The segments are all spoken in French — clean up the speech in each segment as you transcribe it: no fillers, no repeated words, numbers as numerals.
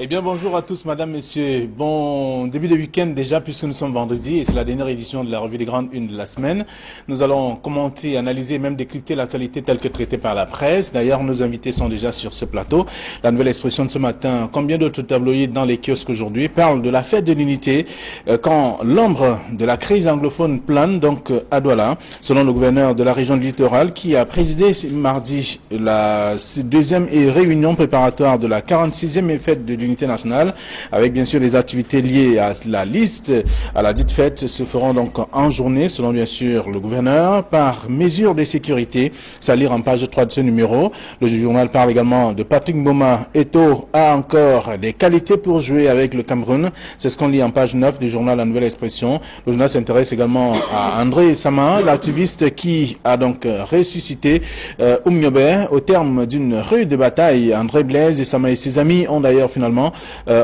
Eh bien, bonjour à tous, madame, messieurs. Bon début de week-end déjà, puisque nous sommes vendredi et c'est la dernière édition de la revue des grandes unes de la semaine. Nous allons commenter, analyser et même décrypter l'actualité telle que traitée par la presse. D'ailleurs, nos invités sont déjà sur ce plateau. La nouvelle expression de ce matin, comme bien d'autres tabloïds dans les kiosques aujourd'hui, parle de la fête de l'unité quand l'ombre de la crise anglophone plane donc à Douala, selon le gouverneur de la région du littoral qui a présidé mardi la deuxième réunion préparatoire de la 46e fête de l'unité nationale, avec bien sûr les activités liées à la liste, à la dite fête, se feront donc en journée, selon bien sûr le gouverneur, par mesure de sécurité. C'est à lire en page 3 de ce numéro. Le journal parle également de Patrick Mboma. Eto'o a encore des qualités pour jouer avec le Cameroun. C'est ce qu'on lit en page 9 du journal La Nouvelle Expression. Le journal s'intéresse également à André Sama, l'activiste qui a donc ressuscité Oumniobé au terme d'une rude bataille. André Blaise et Sama et ses amis ont d'ailleurs finalement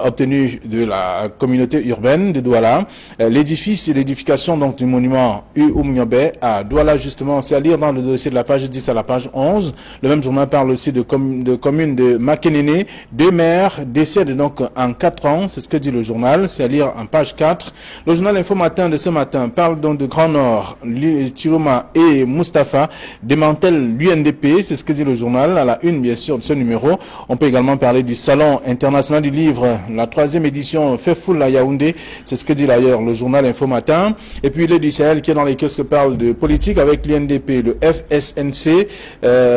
obtenu de la communauté urbaine de Douala l'édifice et l'édification donc du monument Oumniobé à Douala, justement. C'est à lire dans le dossier de la page 10 à la page 11. Le même journal parle aussi de commune de Makenene. 2 maires décèdent donc en 4 ans. C'est ce que dit le journal. C'est à lire en page 4. Le journal Info Matin de ce matin parle donc de Grand Nord. Chiroma et Mustapha démantèlent l'UNDP. C'est ce que dit le journal à la une, bien sûr, de ce numéro. On peut également parler du Salon international du livre, la 3e édition fait foule à Yaoundé. C'est ce que dit d'ailleurs le journal Info Matin. Et puis le du Sahel qui est dans les kiosques parle de politique avec l'UNDP, le FSNC.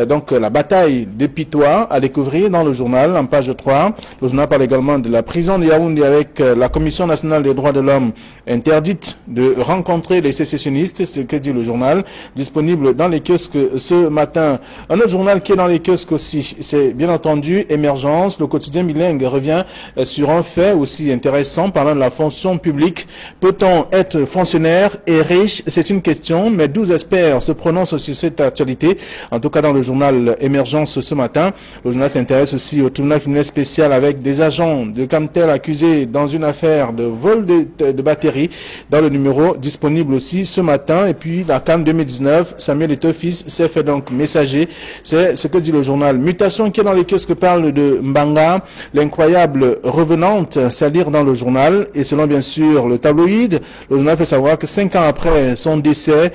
Donc la bataille de Pitois à découvrir dans le journal en page 3. Le journal parle également de la prison de Yaoundé avec la Commission nationale des droits de l'homme interdite de rencontrer les sécessionnistes. C'est ce que dit le journal, disponible dans les kiosques ce matin. Un autre journal qui est dans les kiosques aussi, c'est bien entendu Émergence. Le quotidien bilingue revient sur un fait aussi intéressant parlant de la fonction publique. Peut-on être fonctionnaire et riche? C'est une question, mais 12 experts se prononcent sur cette actualité. En tout cas, dans le journal Émergence ce matin, le journal s'intéresse aussi au tribunal criminel spécial avec des agents de Camtel accusés dans une affaire de vol de batterie, dans le numéro disponible aussi ce matin. Et puis la CAN 2019, Samuel Eto'o-Fils s'est fait donc messager. C'est ce que dit le journal. Mutation qui est dans les kiosques parle de Mbanga, l'incroyable revenante, c'est à lire dans le journal. Et selon bien sûr le tabloïd, le journal fait savoir que 5 ans après son décès,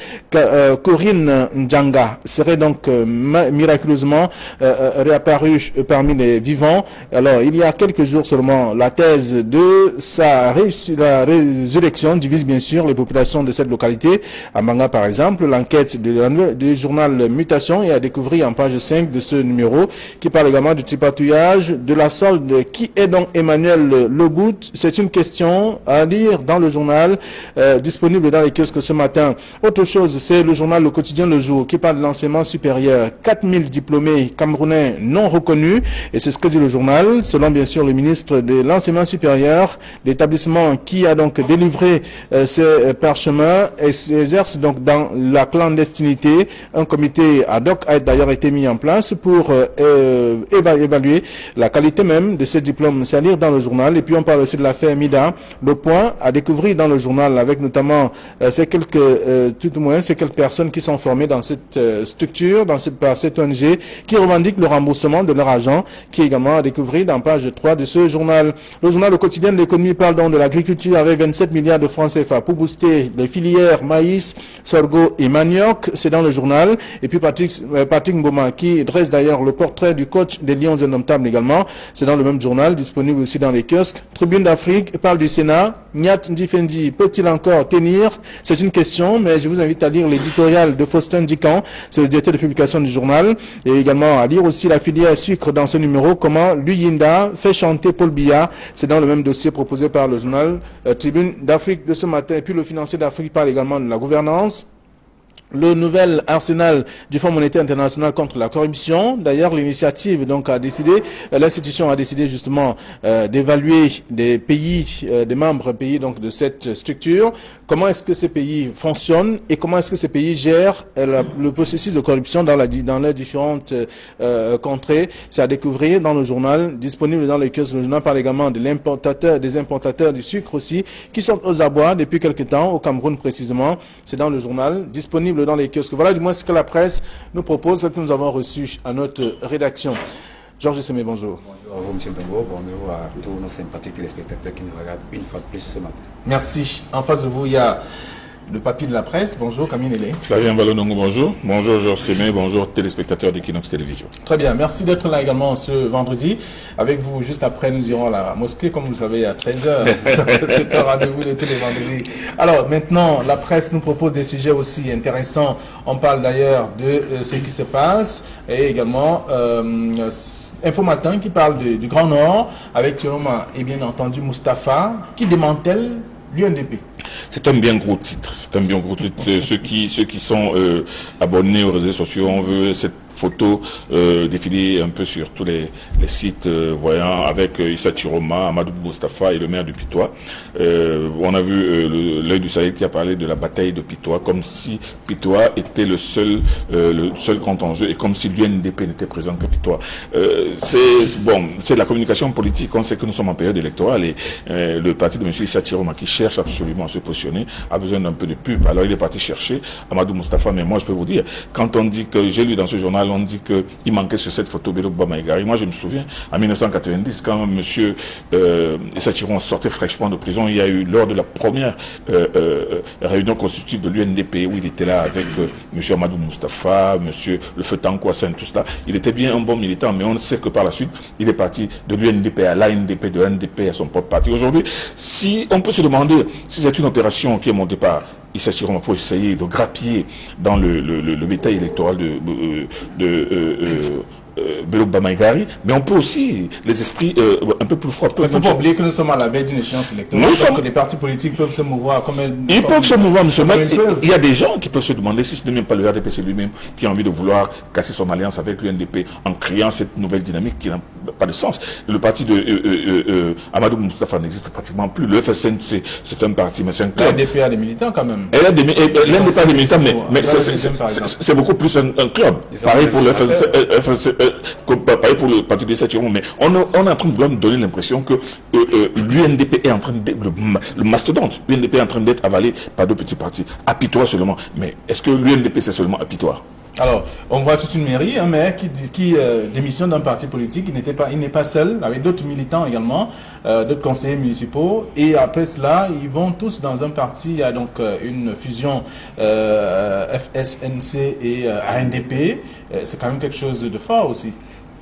Corinne Ndjanga serait donc miraculeusement réapparue parmi les vivants. Alors il y a quelques jours seulement, la thèse de la résurrection divise bien sûr les populations de cette localité. À Mbanga par exemple, l'enquête du journal Mutation est à découvrir en page 5 de ce numéro qui parle également du tripatouillage de la solde. Qui est donc Emmanuel Legout? C'est une question à lire dans le journal disponible dans les kiosques ce matin. Autre chose, c'est le journal Le Quotidien Le Jour qui parle de l'enseignement supérieur. 4000 diplômés camerounais non reconnus, et c'est ce que dit le journal. Selon bien sûr le ministre de l'enseignement supérieur, l'établissement qui a donc délivré ces parchemins exerce donc dans la clandestinité. Un comité ad hoc a d'ailleurs été mis en place pour évaluer la qualité même de ces diplômes. C'est à lire dans le journal. Et puis on parle aussi de l'affaire Mida. Le point à découvrir dans le journal avec notamment ces quelques personnes qui sont formées dans cette structure, par cette ONG qui revendique le remboursement de leur argent, qui est également à découvrir dans page 3 de ce journal. Le journal Le Quotidien de l'économie parle donc de l'agriculture avec 27 milliards de francs CFA pour booster les filières maïs, sorgho et manioc. C'est dans le journal. Et puis Patrick Mboma qui dresse d'ailleurs le portrait du coach des Lions indomptables également. C'est dans le même journal, disponible aussi dans les kiosques. Tribune d'Afrique parle du Sénat. Nyat Ndifendi peut-il encore tenir? C'est une question, mais je vous invite à lire l'éditorial de Faustin Dican, c'est le directeur de publication du journal, et également à lire aussi la filière sucre dans ce numéro, comment Luyinda fait chanter Paul Biya. C'est dans le même dossier proposé par le journal Tribune d'Afrique de ce matin. Et puis le financier d'Afrique parle également de la gouvernance. Le nouvel arsenal du Fonds monétaire international contre la corruption. D'ailleurs, l'initiative donc a décidé, l'institution a décidé justement d'évaluer des pays, des membres pays donc de cette structure. Comment est-ce que ces pays fonctionnent et comment est-ce que ces pays gèrent le processus de corruption dans les différentes contrées. C'est à découvrir dans le journal disponible dans les kiosques. Le journal parle également de des importateurs du sucre aussi qui sont aux abois depuis quelque temps au Cameroun précisément. C'est dans le journal disponible dans les kiosques. Voilà du moins ce que la presse nous propose, ce que nous avons reçu à notre rédaction. Georges Semé, bonjour. Bonjour à vous, M. Dongo. Bonjour à tous nos sympathiques téléspectateurs qui nous regardent une fois de plus ce matin. Merci. En face de vous, il y a le papier de la presse. Bonjour, Camille Nélé. Flavien Valonongo, bonjour. Bonjour, Georges Semé. Bonjour, téléspectateurs d'Equinox Télévision. Très bien. Merci d'être là également ce vendredi. Avec vous, juste après, nous irons à la mosquée, comme vous le savez, à 13h. C'est un rendez-vous de tous les vendredis. Alors, maintenant, la presse nous propose des sujets aussi intéressants. On parle d'ailleurs de ce qui se passe et également Info Matin qui parle du Grand Nord avec Tiroma et bien entendu Mustapha qui démantèle l'UNDP. C'est un bien gros titre. C'est un bien gros titre. Ceux qui sont abonnés aux réseaux sociaux, on veut cette photo défiler un peu sur tous les sites voyant avec Issa Chiroma, Amadou Mustafa et le maire du Pitois. On a vu l'œil du Sahel qui a parlé de la bataille de Pitois, comme si Pitois était le seul grand enjeu et comme si l'UNDP n'était présent que Pitois. C'est de la communication politique. On sait que nous sommes en période électorale et le parti de M. Issa Chiroma qui cherche absolument à se positionner a besoin d'un peu de pub. Alors il est parti chercher Amadou Mustafa, mais moi je peux vous dire, quand on dit que, j'ai lu dans ce journal, on dit qu'il manquait sur cette photo Bello Bamaïgari. Moi je me souviens, en 1990, quand M. Issa Chiroma sortait fraîchement de prison, il y a eu, lors de la première réunion constitutive de l'UNDP, où il était là avec M. Amadou Mustafa, M. Le Feu Tankwassin, tout cela, il était bien un bon militant, mais on sait que par la suite, il est parti de l'UNDP à l'ANDP, de l'ANDP à son propre parti. Aujourd'hui, si on peut se demander si c'est une opération qui est montée par Issa Chiroma pour essayer de grappiller dans le bétail électoral de Bello Bamaïgari, mais on peut aussi, les esprits un peu plus froids. Il ne faut pas oublier que nous sommes à la veille d'une échéance électorale. Que les partis politiques peuvent se mouvoir comme ils peuvent se mouvoir, monsieur. Il y a des gens qui peuvent se demander si ce n'est même pas le RDPC lui-même qui a envie de vouloir casser son alliance avec l'UNDP en créant cette nouvelle dynamique qui n'a pas de sens. Le parti de Amadou Mustafa n'existe pratiquement plus. Le FSNC, c'est un parti, mais c'est un club. L'UNDP a des militants quand même. L'UNDP a des militants, mais c'est beaucoup plus un club. Pareil pour le FSNC. Pareil pour le parti de Issa Chiroma, mais on est en train de vouloir nous donner l'impression que l'UNDP est en train d'être le mastodonte. L'UNDP est en train d'être avalé par deux petits partis, à Pitois seulement. Mais est-ce que l'UNDP c'est seulement à Pitois? Alors, on voit toute une mairie, un maire qui démissionne d'un parti politique, il n'est pas seul, avec d'autres militants également, d'autres conseillers municipaux, et après cela, ils vont tous dans un parti, il y a donc une fusion FSNC et ANDP, c'est quand même quelque chose de fort aussi.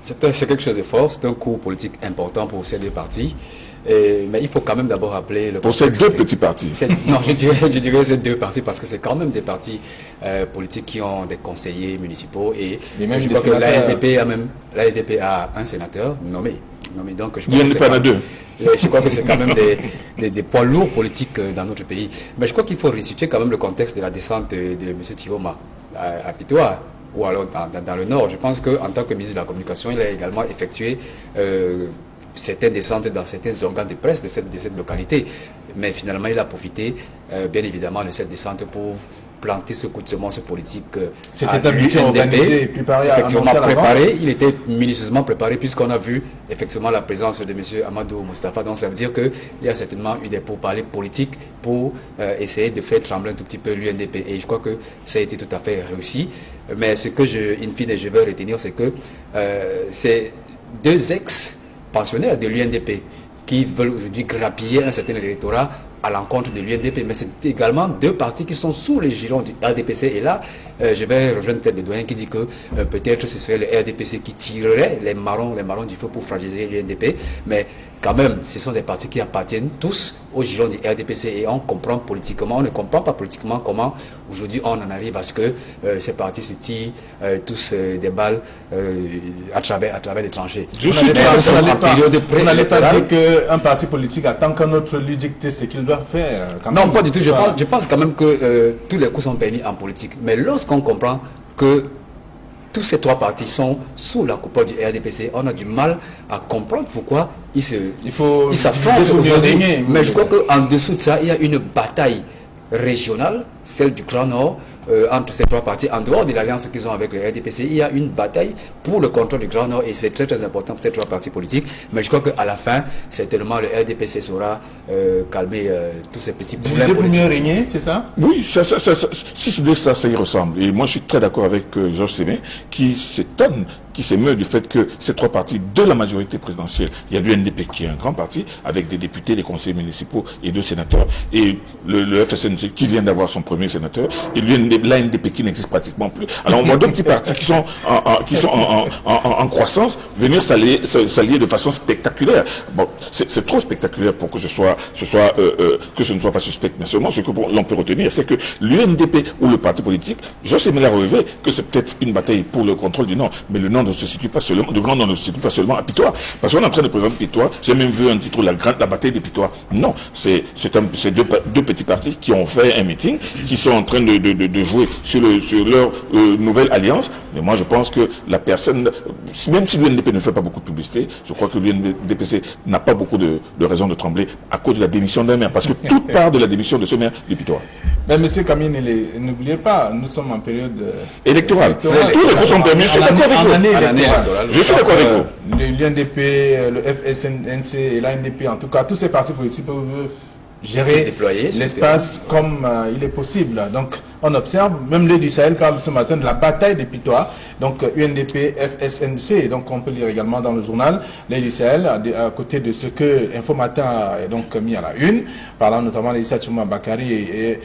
C'est quelque chose de fort, c'est un coup politique important pour ces deux partis. Mais il faut quand même d'abord rappeler le contexte. Pour ces deux petits partis. Non, je dirais ces deux partis parce que c'est quand même des partis politiques qui ont des conseillers municipaux et même je crois que l'ANDP a un sénateur nommé. Donc, je crois que c'est quand même des poids lourds politiques dans notre pays. Mais je crois qu'il faut resituer quand même le contexte de la descente de M. Chiroma à Pitois ou alors dans le Nord. Je pense qu'en tant que ministre de la Communication, il a également effectué certaines descentes dans certains organes de presse de cette localité. Mais finalement, il a profité, bien évidemment, de cette descente pour planter ce coup de semence politique. C'était un meeting organisé et préparé effectivement préparé. Il était minutieusement préparé puisqu'on a vu effectivement la présence de M. Amadou Mustafa. Donc ça veut dire qu'il y a certainement eu des pourparlers politiques pour essayer de faire trembler un tout petit peu l'UNDP. Et je crois que ça a été tout à fait réussi. Mais ce que in fine, je veux retenir, c'est que c'est deux ex-pensionnaires de l'UNDP qui veulent aujourd'hui grappiller un certain électorat à l'encontre de l'UNDP, mais c'est également deux partis qui sont sous les girons du RDPC. Et là, je vais rejoindre peut-être le doyen qui dit que peut-être ce serait le RDPC qui tirerait les marrons du feu pour fragiliser l'UNDP. Mais quand même, ce sont des partis qui appartiennent tous aux girons du RDPC et on comprend politiquement, on ne comprend pas politiquement comment aujourd'hui on en arrive à ce que ces partis se tirent tous des balles à travers les tranchées. Vous n'allez pas dire qu'un parti politique attend qu'un autre lui dicte ce qu'il doit faire. Non, pas du tout. Je pense quand même que tous les coups sont permis en politique. Mais lorsqu'on comprend que tous ces trois partis sont sous la coupole du RDPC, on a du mal à comprendre pourquoi ils s'affrontent aujourd'hui. Mais je crois qu'en dessous de ça, il y a une bataille régionale, celle du Grand Nord, entre ces trois partis, en dehors de l'alliance qu'ils ont avec le RDPC, il y a une bataille pour le contrôle du Grand Nord et c'est très très important pour ces trois partis politiques. Mais je crois qu'à la fin, certainement le RDPC saura calmer tous ces petits problèmes. Diviser pour mieux régner, c'est ça? Oui, si c'est ça y ressemble. Et moi je suis très d'accord avec Georges Semé qui s'étonne qui s'émeut du fait que ces trois partis de la majorité présidentielle, il y a l'UNDP qui est un grand parti, avec des députés, des conseillers municipaux et 2 sénateurs, et le FSNC qui vient d'avoir son premier sénateur, et l'ANDP qui n'existe pratiquement plus. Alors on voit 2 petits partis qui sont en croissance venir s'allier de façon spectaculaire. Bon, c'est trop spectaculaire pour que que ce ne soit pas suspect. Mais seulement ce que l'on peut retenir, c'est que l'UNDP ou le parti politique, Josh Emile a relevé que c'est peut-être une bataille pour le contrôle du Nord, mais le Nord ne se situe pas seulement, le Grand Nord ne se situe pas seulement à Pitois. Parce qu'on est en train de présenter Pitois, j'ai même vu un titre, la bataille des Pitois. Non, c'est 2 petits partis qui ont fait un meeting, qui sont en train de jouer sur leur nouvelle alliance. Mais moi je pense que la personne, même si l'UNDP ne fait pas beaucoup de publicité, je crois que l'UNDPC n'a pas beaucoup de raisons de trembler à cause de la démission d'un maire, parce que tout part de la démission de ce maire du Pitois. Mais M. Camille, n'oubliez pas, nous sommes en période électorale. Tous les coups sont permis, je suis d'accord avec vous. Je suis d'accord avec vous. L'UNDP, le FSNC et l'ANDP, en tout cas, tous ces partis politiques peuvent gérer l'espace comme il est possible. Donc, on observe, même l'Œil du Sahel parle ce matin de la bataille des Pitois, donc UNDP, FSNC, donc on peut lire également dans le journal l'Œil du Sahel, à côté de ce que Info Matin a donc mis à la une, parlant notamment d'Issa Tchouma Bakari et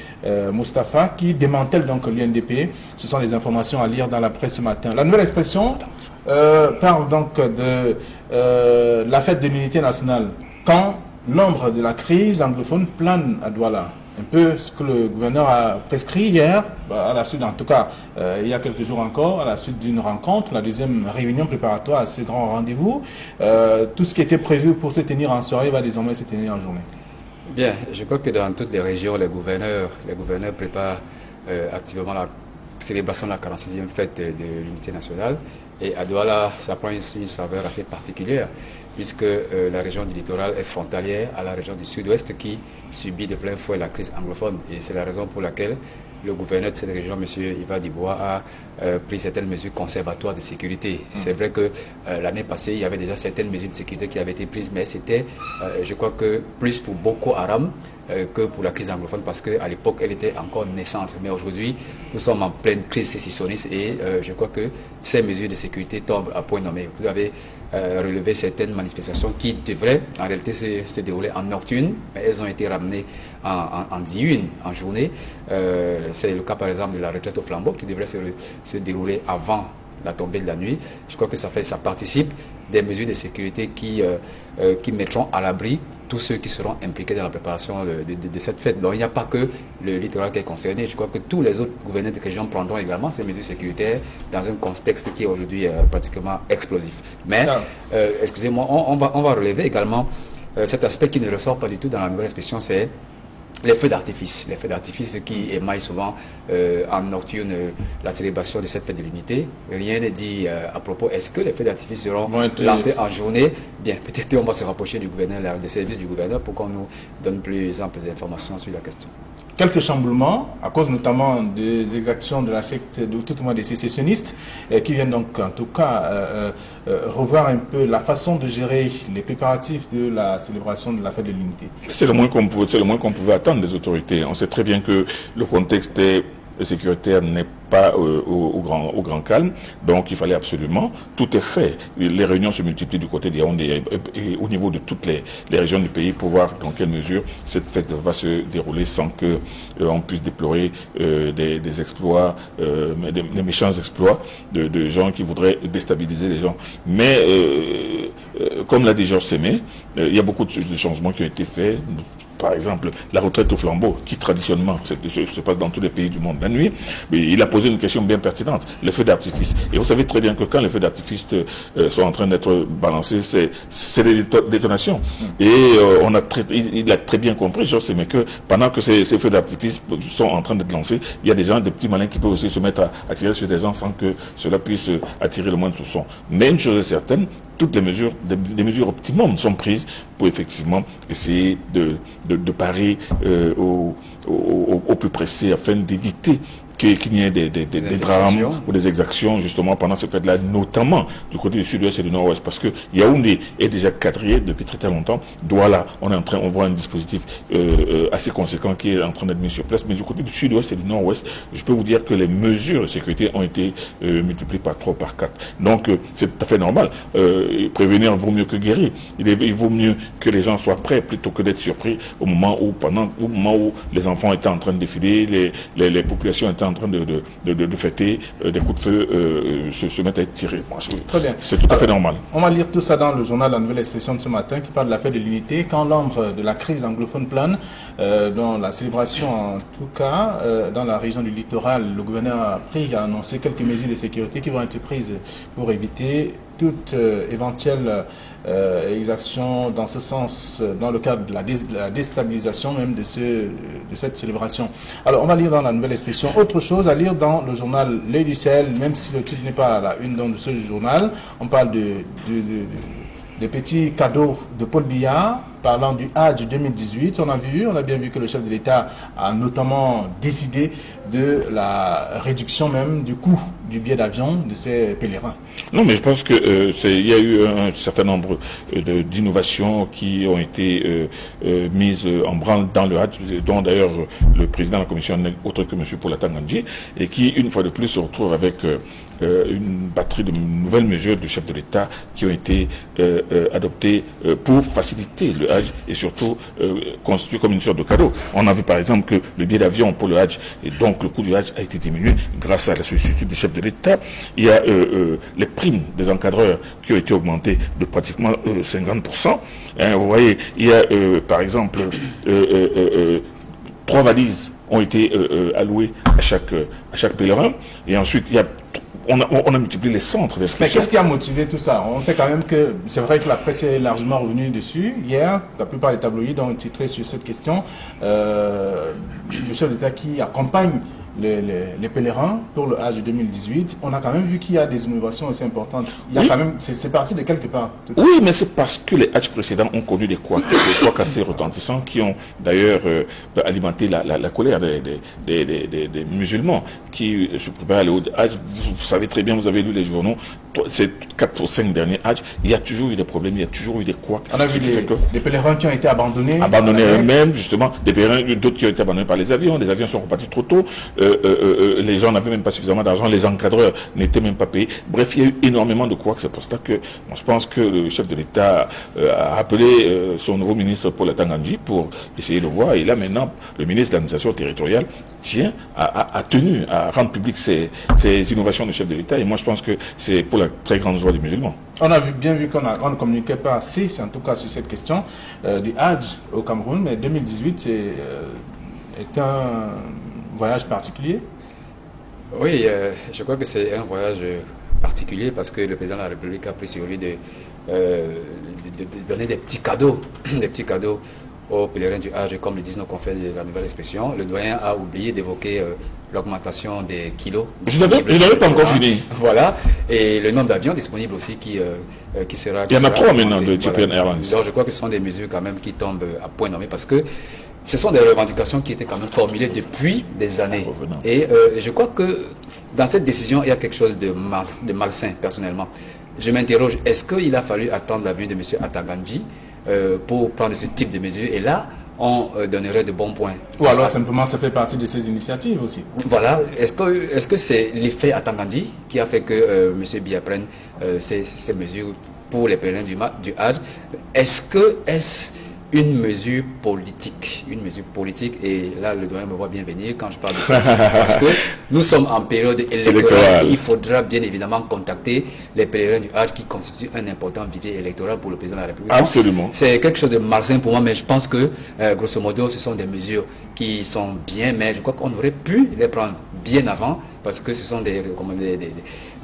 Moustapha, qui démantèlent donc l'UNDP. Ce sont les informations à lire dans la presse ce matin. La Nouvelle Expression parle donc de la fête de l'unité nationale. Quand l'ombre de la crise anglophone plane à Douala. Un peu ce que le gouverneur a prescrit hier, à la suite, en tout cas, il y a quelques jours encore, à la suite d'une rencontre, la 2e réunion préparatoire à ce grand rendez-vous. Tout ce qui était prévu pour se tenir en soirée va désormais se tenir en journée. Bien, je crois que dans toutes les régions, les gouverneurs préparent activement la célébration de la 46e fête de l'unité nationale. Et à Douala, ça prend une saveur assez particulière, puisque la région du littoral est frontalière à la région du sud-ouest qui subit de plein fouet la crise anglophone. Et c'est la raison pour laquelle le gouverneur de cette région, M. Yvan Dibois, a pris certaines mesures conservatoires de sécurité. C'est vrai que l'année passée, il y avait déjà certaines mesures de sécurité qui avaient été prises, mais c'était, je crois que, plus pour Boko Haram que pour la crise anglophone, parce qu'à l'époque, elle était encore naissante. Mais aujourd'hui, nous sommes en pleine crise sécessionniste et je crois que ces mesures de sécurité tombent à point nommé. Vous avez relevé certaines manifestations qui devraient en réalité se dérouler en nocturne, mais elles ont été ramenées en diurne, en journée. C'est le cas par exemple de la retraite au flambeau qui devrait se dérouler avant la tombée de la nuit. Je crois que ça participe des mesures de sécurité qui mettront à l'abri tous ceux qui seront impliqués dans la préparation de cette fête. Donc il n'y a pas que le littoral qui est concerné. Je crois que tous les autres gouverneurs de région prendront également ces mesures sécuritaires dans un contexte qui est aujourd'hui pratiquement explosif. Mais, excusez-moi, on va relever également cet aspect qui ne ressort pas du tout dans la nouvelle expression, c'est les feux d'artifice. Les feux d'artifice qui émaillent souvent en nocturne la célébration de cette fête de l'unité. Rien n'est dit à propos. Est-ce que les feux d'artifice seront lancés en journée? Bien, peut-être on va se rapprocher du gouverneur, des services du gouverneur pour qu'on nous donne plus amples informations sur la question. Quelques chamboulements, à cause notamment des exactions de la secte, de tout au moins des sécessionnistes, qui viennent donc en tout cas revoir un peu la façon de gérer les préparatifs de la célébration de la fête de l'unité. C'est le moins qu'on pouvait attendre des autorités. On sait très bien que le contexte sécuritaire n'est pas au grand calme, donc il fallait absolument, tout est fait. Les réunions se multiplient du côté de Yaoundé et au niveau de toutes les régions du pays pour voir dans quelle mesure cette fête va se dérouler sans que on puisse déplorer des exploits, des méchants exploits de gens qui voudraient déstabiliser les gens. Mais comme l'a dit Georges Sémé, il y a beaucoup de changements qui ont été faits. Par exemple, la retraite au flambeau, qui traditionnellement se passe dans tous les pays du monde la nuit, mais il a posé une question bien pertinente, les feux d'artifice. Et vous savez très bien que quand les feux d'artifice sont en train d'être balancés, c'est des détonations. Et il a très bien compris, Georges Sémé, que pendant que ces feux d'artifice sont en train d'être lancés, il y a des gens, des petits malins qui peuvent aussi se mettre à tirer sur des gens sans que cela puisse attirer le moindre soupçon. Mais une chose est certaine, toutes les mesures, des mesures optimum sont prises pour effectivement essayer de parer au plus pressé afin d'éviter qu'il n'y ait des drames ou des exactions justement pendant cette fête-là, notamment du côté du sud-ouest et du nord-ouest, parce que Yaoundé est déjà quadrillé depuis très longtemps. Douala, on voit un dispositif assez conséquent qui est en train d'être mis sur place, mais du côté du sud-ouest et du nord-ouest, je peux vous dire que les mesures de sécurité ont été multipliées par 3, par 4. Donc c'est tout à fait normal. Prévenir vaut mieux que guérir. Il vaut mieux que les gens soient prêts plutôt que d'être surpris au moment où les enfants étaient en train de défiler, les populations étaient en train de fêter, des coups de feu se mettent à être tirés. C'est tout à fait normal. On va lire tout ça dans le journal La Nouvelle Expression de ce matin qui parle de la fête de l'unité. Quand l'ombre de la crise anglophone plane, dans la célébration en tout cas, dans la région du littoral, le gouverneur a annoncé quelques mesures de sécurité qui vont être prises pour éviter toute éventuelle exaction dans ce sens, dans le cadre de la déstabilisation même de cette célébration. Alors, on va lire dans La Nouvelle Expression autre chose à lire dans le journal L'Œil du Sahel, même si le titre n'est pas à la une de ce journal. On parle des petits cadeaux de Paul Biya, parlant du Hajj 2018. On a bien vu que le chef de l'État a notamment décidé de la réduction même du coût du billet d'avion de ces pèlerins. Non, mais je pense que il y a eu un certain nombre d'innovations qui ont été mises en branle dans le Hajj, dont d'ailleurs le président de la commission n'est autre que M. Paul Atangandji, et qui, une fois de plus, se retrouve avec une batterie de nouvelles mesures du chef de l'État qui ont été adoptées pour faciliter le Hajj et surtout constituer comme une sorte de cadeau. On a vu par exemple que le billet d'avion pour le Hajj et donc le coût du Hajj a été diminué grâce à la sollicitude du chef de l'État. Il y a les primes des encadreurs qui ont été augmentées de pratiquement 50%. Vous voyez, il y a par exemple 3 valises ont été allouées à chaque pèlerin, et ensuite on a multiplié les centres d'inscription. Mais qu'est-ce qui a motivé tout ça? On sait quand même que c'est vrai que la presse est largement revenue dessus. Hier, la plupart des tabloïds ont titré sur cette question. Le chef d'État qui accompagne les pèlerins pour le Hajj 2018, on a quand même vu qu'il y a des innovations assez importantes. Il y a quand même, c'est parti de quelque part. Oui, mais c'est parce que les Hajj précédents ont connu des couacs assez retentissants qui ont d'ailleurs alimenté la colère des musulmans qui se préparent à aller au Hajj. Vous savez très bien, vous avez lu les journaux, ces 4 ou 5 derniers Hajj, il y a toujours eu des problèmes, il y a toujours eu des couacs. On a vu des pèlerins qui ont été abandonnés. Abandonnés eux-mêmes, justement, des pèlerins, d'autres qui ont été abandonnés par les avions sont repartis trop tôt. Les gens n'avaient même pas suffisamment d'argent, les encadreurs n'étaient même pas payés. Bref, il y a eu énormément de couacs. C'est pour ça que je pense que le chef de l'État a appelé son nouveau ministre Paul Atangandji pour essayer de voir. Et là maintenant, le ministre de l'administration territoriale a tenu à rendre public ces innovations du chef de l'État. Et moi je pense que c'est pour la très grande joie des musulmans. On a bien vu qu'on ne communiquait pas assez, en tout cas sur cette question du Hajj au Cameroun, mais 2018 est un voyage particulier? Oui, je crois que c'est un voyage particulier parce que le président de la République a pris sur lui de donner des petits cadeaux, aux pèlerins du Hajj, comme le disent nos confrères de la Nouvelle Expression. Le doyen a oublié d'évoquer l'augmentation des kilos. Je n'avais pas encore fini. Voilà, et le nombre d'avions disponibles aussi qui sera... Il y en a 3 maintenant de Ethiopian Airlines. Donc je crois que ce sont des mesures quand même qui tombent à point nommé parce que ce sont des revendications qui étaient quand même formulées depuis des années. Et je crois que dans cette décision, il y a quelque chose de malsain, personnellement. Je m'interroge, est-ce qu'il a fallu attendre la venue de M. Atangandji pour prendre ce type de mesures? Et là, on donnerait de bons points. Ou alors simplement ça fait partie de ces initiatives aussi. Voilà. Est-ce que c'est l'effet Atangandji qui a fait que M. Biya prenne ces mesures pour les pèlerins du Hajj? Est-ce une mesure politique, et là le doyen me voit bien venir quand je parle de politique, parce que nous sommes en période électorale et il faudra bien évidemment contacter les pèlerins du Hajj qui constituent un important vivier électoral pour le président de la République. Absolument. C'est quelque chose de malsain pour moi, mais je pense que grosso modo ce sont des mesures qui sont bien, mais je crois qu'on aurait pu les prendre bien avant, parce que ce sont des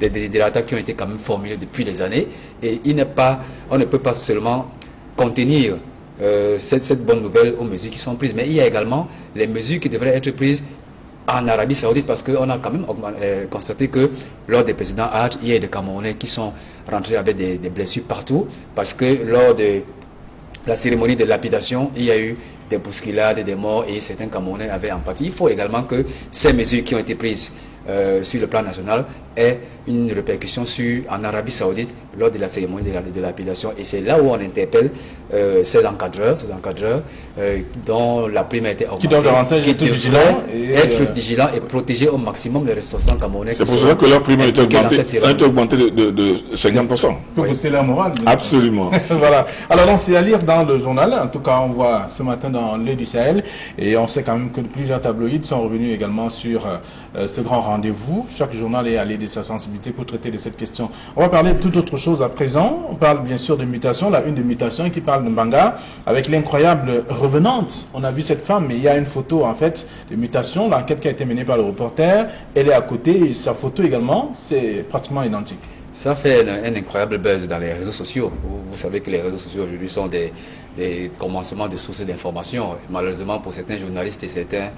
désiderata qui ont été quand même formulés depuis des années, et on ne peut pas seulement contenir cette bonne nouvelle aux mesures qui sont prises. Mais il y a également les mesures qui devraient être prises en Arabie Saoudite, parce qu'on a quand même constaté que lors des précédents Hajj, il y a des Camerounais qui sont rentrés avec des blessures partout, parce que lors de la cérémonie de lapidation, il y a eu des bousculades, des morts, et certains Camerounais avaient empathie. Il faut également que ces mesures qui ont été prises sur le plan national aient une répercussion en Arabie Saoudite lors de la cérémonie de la lapidation. Et c'est là où on interpelle ces encadreurs dont la prime a été augmentée. Qui doivent davantage être vigilants et protéger au maximum les ressortissants camerounais. C'est pour cela que leur prime a été augmentée de 50%. Pour booster leur morale. Absolument. Voilà. Alors donc c'est à lire dans le journal. En tout cas, on voit ce matin dans l'Œil du Sahel. Et on sait quand même que plusieurs tabloïds sont revenus également sur ce grand rendez-vous. Chaque journal est allé de sa sensibilité pour traiter de cette question. On va parler de toute autre chose à présent. On parle bien sûr de mutation, la une de mutation qui parle de Mbanga avec l'incroyable revenante. On a vu cette femme, mais il y a une photo en fait de mutation, l'enquête qui a été menée par le reporter. Elle est à côté et sa photo également, c'est pratiquement identique. Ça fait un incroyable buzz dans les réseaux sociaux. Vous savez que les réseaux sociaux aujourd'hui sont des commencements de sources d'information. Malheureusement, pour certains journalistes et certains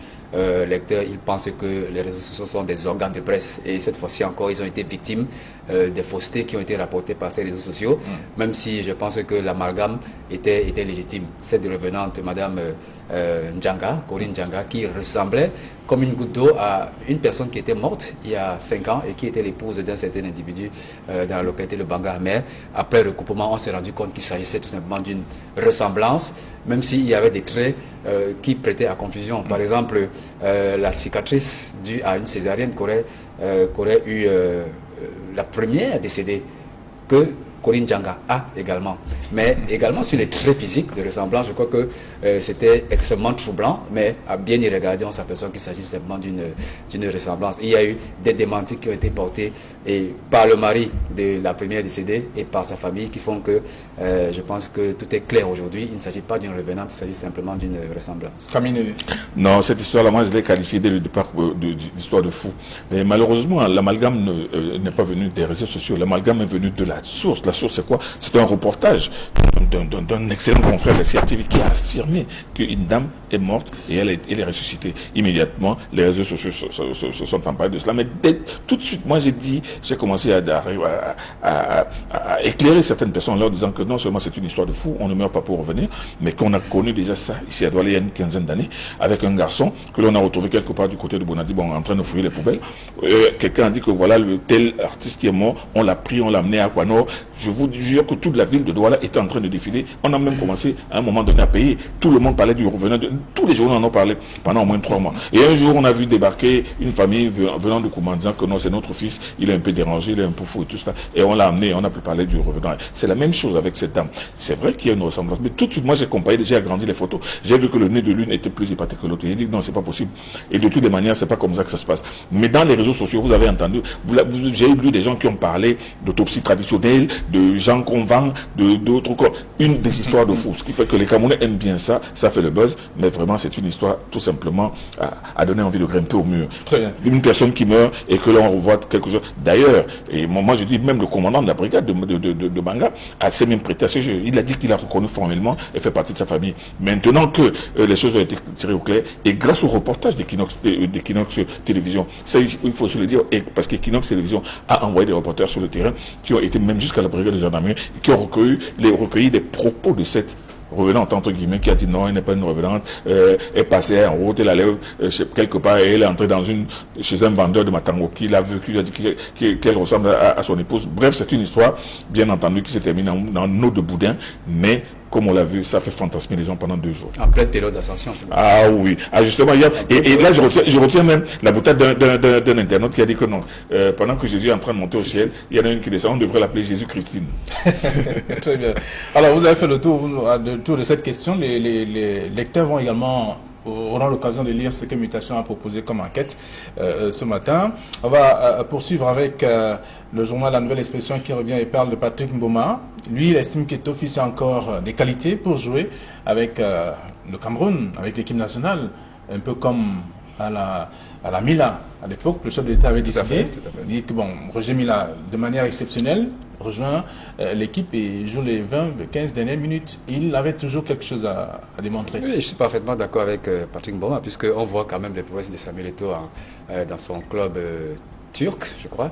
lecteurs, ils pensent que les réseaux sociaux sont des organes de presse. Et cette fois-ci encore, ils ont été victimes des faussetés qui ont été rapportées par ces réseaux sociaux, même si je pense que l'amalgame était légitime. Cette revenante, Madame Corinne Ndjanga, qui ressemblait comme une goutte d'eau à une personne qui était morte il y a 5 ans et qui était l'épouse d'un certain individu dans la localité de Banga. Mais après recoupement, on s'est rendu compte qu'il s'agissait tout simplement d'une ressemblance, même s'il y avait des traits qui prêtaient à confusion. Par exemple, la cicatrice due à une césarienne qu'aurait eu la première décédée, que Corinne Ndjanga a également. Mais également sur les traits physiques de ressemblance, je crois que c'était extrêmement troublant, mais à bien y regarder, on s'aperçoit qu'il s'agit simplement d'une ressemblance. Il y a eu des démentis qui ont été portés par le mari de la première décédée et par sa famille qui font que je pense que tout est clair aujourd'hui. Il ne s'agit pas d'une revenante, il s'agit simplement d'une ressemblance. Camille. Non, cette histoire-là, moi je l'ai qualifiée dès le départ d'histoire de fou. Mais malheureusement, l'amalgame n'est pas venu des réseaux sociaux, l'amalgame est venu de la source. La source, c'est quoi? C'est un reportage d'un excellent confrère de la CRTV qui a affirmé qu'une dame est morte et elle est ressuscitée. Immédiatement, les réseaux sociaux se sont emparés de cela. Mais tout de suite, moi j'ai commencé à éclairer certaines personnes en leur disant que non seulement c'est une histoire de fou, on ne meurt pas pour revenir, mais qu'on a connu déjà ça ici à Douala il y a une quinzaine d'années, avec un garçon que l'on a retrouvé quelque part du côté de Bonadi, en train de fouiller les poubelles. Quelqu'un a dit que voilà, le tel artiste qui est mort, on l'a pris, on l'a amené à Aquanor. Je vous jure que toute la ville de Douala était en train de défiler. On a même commencé à un moment donné à payer. Tout le monde parlait du revenant. Tous les journaux en ont parlé pendant au moins 3 mois. Et un jour, on a vu débarquer une famille venant de Kouma disant que non, c'est notre fils, il est un peu dérangé, il est un peu fou et tout ça. Et on l'a amené, on a pu parler du revenant. C'est la même chose avec cette dame. C'est vrai qu'il y a une ressemblance. Mais tout de suite, moi, j'ai comparé, j'ai agrandi les photos. J'ai vu que le nez de l'une était plus épaté que l'autre. J'ai dit non, c'est pas possible. Et de toutes les manières, c'est pas comme ça que ça se passe. Mais dans les réseaux sociaux, vous avez entendu, j'ai lu des gens qui ont parlé d'autopsie traditionnelle, de gens qu'on vend, d'autres corps. Une des histoires de fou. Ce qui fait que les Camerounais aiment bien ça, ça fait le buzz. Mais vraiment, c'est une histoire tout simplement à donner envie de grimper au mur. Très bien. Une personne qui meurt et que l'on revoit quelque chose. D'ailleurs, et moi je dis même le commandant de la brigade de Banga s'est même prêté à ce jeu. Il a dit qu'il a reconnu formellement et fait partie de sa famille. Maintenant que les choses ont été tirées au clair et grâce au reportage d'Equinox Télévision, ça il faut se le dire, et parce qu'Equinox Télévision a envoyé des reporters sur le terrain qui ont été même jusqu'à la brigade de gendarmerie, qui ont recueilli des propos de cette revenante entre guillemets qui a dit non, elle n'est pas une revenante, est passée en route, elle allait quelque part et elle est entrée chez un vendeur de Matango qui l'a vu, qui a dit qu'elle ressemble à son épouse. Bref, c'est une histoire bien entendu qui s'est terminée dans une eau de boudin, mais comme on l'a vu, ça fait fantasmer les gens pendant 2 jours. En pleine période d'ascension. Ah oui. Ah justement, et là je retiens même la boutade d'un internaute qui a dit que non. Pendant que Jésus est en train de monter au ciel, il y en a une qui descend, on devrait l'appeler Jésus Christine. Très bien. Alors vous avez fait le tour de cette question. Les lecteurs vont également auront l'occasion de lire ce que Mutation a proposé comme enquête ce matin. On va poursuivre avec le journal La Nouvelle Expression qui revient et parle de Patrick Mboma. Lui, il estime qu'Eto'o-Fils a encore des qualités pour jouer avec le Cameroun, avec l'équipe nationale, un peu comme à la Mila. À l'époque, le chef de l'État avait décidé, dit que bon, Roger Mila, de manière exceptionnelle, rejoint l'équipe et joue les 20-15 dernières minutes. Il avait toujours quelque chose à démontrer. Oui, je suis parfaitement d'accord avec Patrick Mboma, puisqu'on voit quand même les prouesses de Samuel Eto'o dans son club turc, je crois.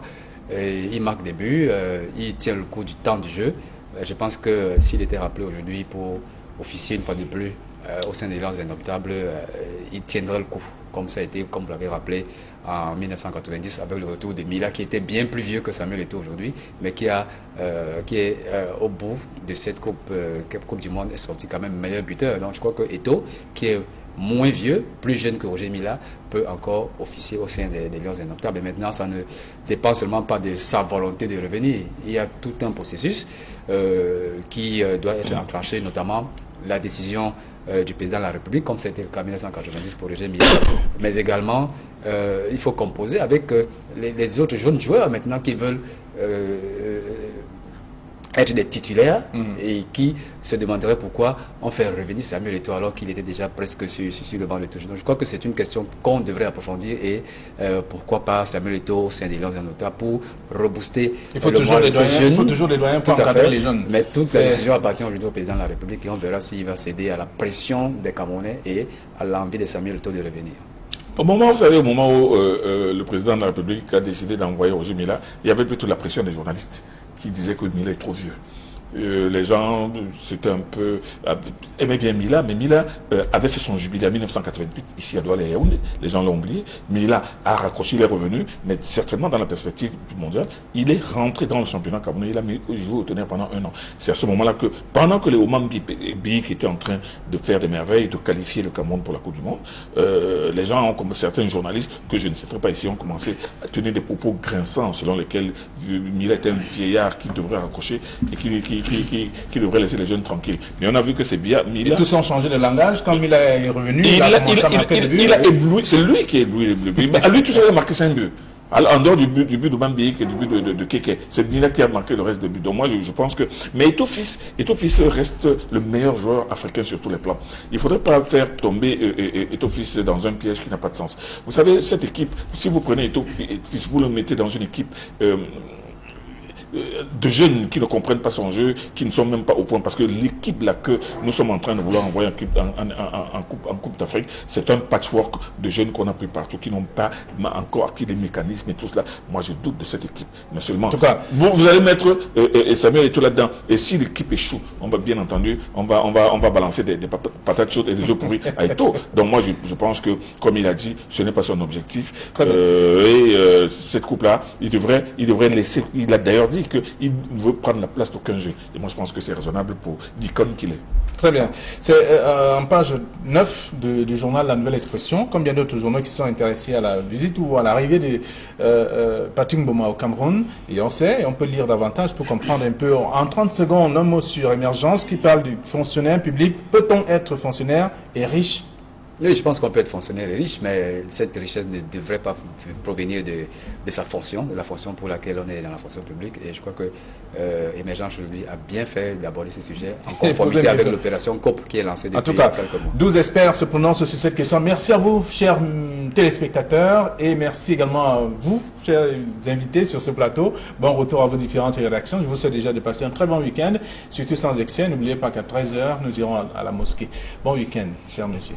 Et il marque des buts, il tient le coup du temps du jeu. Je pense que s'il était rappelé aujourd'hui pour officier une fois de plus au sein des Lions Indomptables, il tiendra le coup, comme ça a été, comme vous l'avez rappelé, en 1990 avec le retour de Mila, qui était bien plus vieux que Samuel Eto'o aujourd'hui, mais qui est au bout de cette coupe du Monde est sorti quand même meilleur buteur. Donc je crois que Eto'o, qui est moins vieux, plus jeune que Roger Mila, peut encore officier au sein des Lions Indomptables. Et maintenant, ça ne dépend seulement pas de sa volonté de revenir. Il y a tout un processus qui doit être enclenché, notamment la décision du président de la République, comme c'était le cas en 1990 pour Roger Mila. Mais également, il faut composer avec les autres jeunes joueurs maintenant qui veulent être des titulaires et qui se demanderaient pourquoi on fait revenir Samuel Eto'o alors qu'il était déjà presque sur le banc de touche. Donc je crois que c'est une question qu'on devrait approfondir et pourquoi pas Samuel Eto'o au sein des Lions Indomptables pour rebooster il faut toujours des doyens, il faut toujours des doyens pour encadrer les jeunes. Mais toute la décision appartient aujourd'hui au président de la République et on verra s'il va céder à la pression des Camerounais et à l'envie de Samuel Eto'o de revenir. Au moment, vous savez, au moment où le président de la République a décidé d'envoyer Roger Mila, il y avait plutôt la pression des journalistes qui disaient que Mila est trop vieux. Les gens, c'était un peu... aimaient bien Mila, mais Mila avait fait son jubilé en 1988, ici à Douala et Yaoundé. Les gens l'ont oublié. Mila a raccroché, il est revenu, mais certainement dans la perspective du mondial, il est rentré dans le championnat camerounais, il a joué au tonnerre pendant 1 an. C'est à ce moment-là que, pendant que les Oman Bik étaient en train de faire des merveilles, de qualifier le Cameroun pour la Coupe du Monde, les gens, certains journalistes, que je ne citerai pas ici, ont commencé à tenir des propos grinçants selon lesquels Mila était un vieillard qui devrait raccrocher et qui devrait laisser les jeunes tranquilles. Mais on a vu que c'est bien Mila. Et tous ont changé de langage. Quand Mila est revenu, il a commencé à marquer le but. Il a ébloui, c'est lui qui a ébloui le but. À lui tout seul, il a marqué 5 buts. En dehors du but de Bambi et du but de Keke. C'est Mila qui a marqué le reste des buts. Donc moi, je pense que... Mais Eto'o Fils reste le meilleur joueur africain sur tous les plans. Il ne faudrait pas faire tomber Eto'o Fils dans un piège qui n'a pas de sens. Vous savez, cette équipe, si vous prenez Eto'o Fils, vous le mettez dans une équipe... de jeunes qui ne comprennent pas son jeu, qui ne sont même pas au point, parce que l'équipe là que nous sommes en train de vouloir envoyer en Coupe d'Afrique, c'est un patchwork de jeunes qu'on a pris partout, qui n'ont pas encore acquis les mécanismes et tout cela. Moi je doute de cette équipe, mais seulement, en tout cas, vous allez mettre Samuel et tout là-dedans, et si l'équipe échoue, on va bien entendu, on va balancer des patates chaudes et des œufs pourris à Eto'o. Donc moi je pense que, comme il a dit, ce n'est pas son objectif, cette coupe là, il devrait laisser, il a d'ailleurs dit qu'il ne veut prendre la place d'aucun jeu. Et moi, je pense que c'est raisonnable pour l'icône qu'il est. Très bien. C'est en page 9 du journal La Nouvelle Expression, comme bien d'autres journaux qui sont intéressés à la visite ou à l'arrivée de Patrick Mboma au Cameroun. Et on sait, et on peut lire davantage pour comprendre un peu. En 30 secondes, un mot sur Émergence qui parle du fonctionnaire public. Peut-on être fonctionnaire et riche? Oui, je pense qu'on peut être fonctionnaire et riche, mais cette richesse ne devrait pas provenir de sa fonction, de la fonction pour laquelle on est dans la fonction publique. Et je crois que Émergence aujourd'hui a bien fait d'aborder ce sujet en conformité avec l'opération COP qui est lancée depuis quelques mois. 12 experts se prononcent sur cette question. Merci à vous, chers téléspectateurs, et merci également à vous, chers invités sur ce plateau. Bon retour à vos différentes rédactions. Je vous souhaite déjà de passer un très bon week-end, surtout sans excès. N'oubliez pas qu'à 13h, nous irons à la mosquée. Bon week-end, chers messieurs.